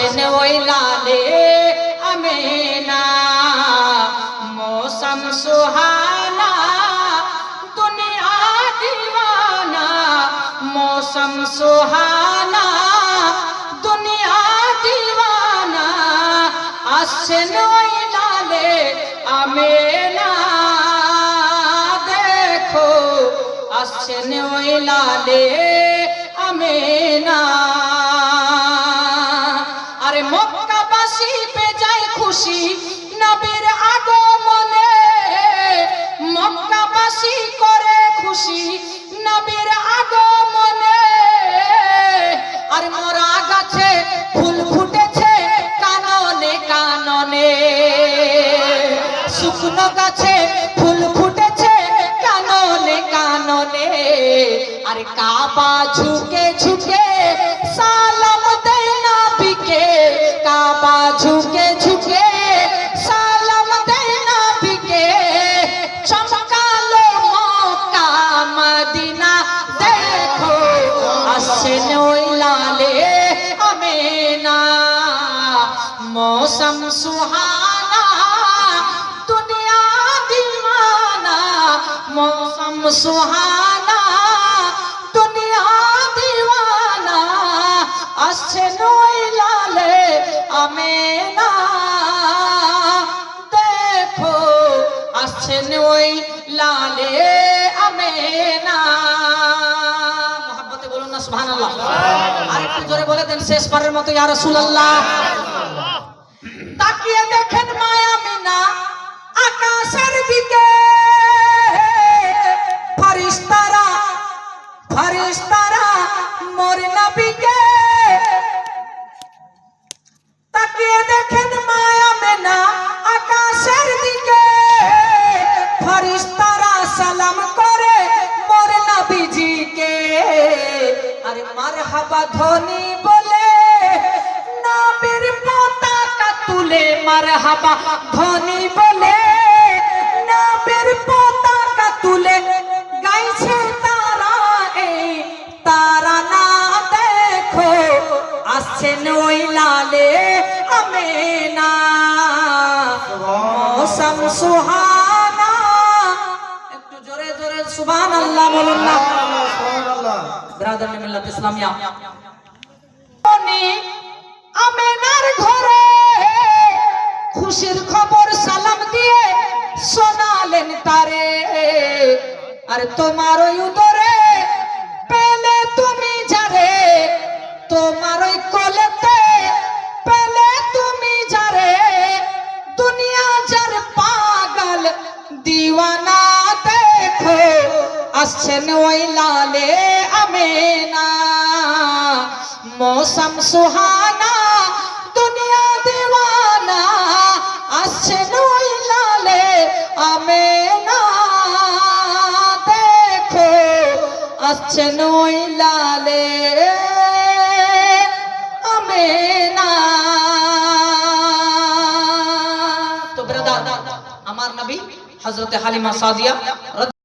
আসছেন ওই লালে আমেনা মৌসম সুহানা দুনিয়া দিওয়ানা মৌসম সুহানা দুনিয়া দিওয়ানা আসছেন ওই লালে আমেনা দেখো আসছেন ওই লালে আমেনা আরে মক্কাবাসী পে যায় খুশি নবীর আগমনে মক্কাবাসী করে খুশি নবীর আগমনে আর মোরা গাছে ফুল ফুটেছে কাননে কাননে শুকনো গাছে ফুল ফুটেছে কাননে কাননে আরে কাবা ঝুঁকে ঝুঁকে সালাম দেয় নবীকে কাবা ঝুঁকে ঝুঁকে সালাম দেয় নবীকে চমকালো মক্কা মদিনা দেখো আসছেন ওই লালে আমেনা মৌসম সুহানা দুনিয়া দিওয়ানা মৌসম সুহানা দুনিয়া দিওয়ানা আসছেন ওই লালে আমেনা দেখো আসছেন ওই লালে আমেনা মোহাব্বতে বলুন না সুবহানাল্লাহ আরেকটু জোরে বলে দেন শেষবারের মতো ইয়া রাসূলুল্লাহ তাকিয়ে দেখেন মা আমিনা আকাশের দিকে ফেরেশতারা মোর নবীকে তাকিয়ে দেখেন মা আমিনা আকাশের দিকে ফেরেশতারা সালাম করে মোর নবীজিকে আরে মারহাবা ধ্বনি বলে নবীর পতাকা তুলে মারহাবা ধ্বনি বলে নবীর পতাকা তুলে গাইছে তারা এই তারা না দেখো আসছেন ওই লালে আমেনা মৌসম সুহানা একটু জোরে জোরে সুবহানাল্লাহ বলুন না সুবহানাল্লাহ ব্রাদার মিল্লাত ইসলামিয়া আমেনার ঘরে খুশির খবর সালাম দিয়ে শোনালেন তারে আর তোমার ওই উদরে পেলে তুমি যারে তোমার ওই কোলেতে পেলে তুমি যারে দুনিয়া যার পাগল দিওয়ানা দেখো আসছেন ওই লালে আমেনা মৌসম সুহানা দুনিয়া দিওয়ানা আসছেন ওই লালে আমেনা দেখো আসছেন ওই লালে আমেনা তো ব্রাদার আমার নবী হযরত হালিমা সাদিয়া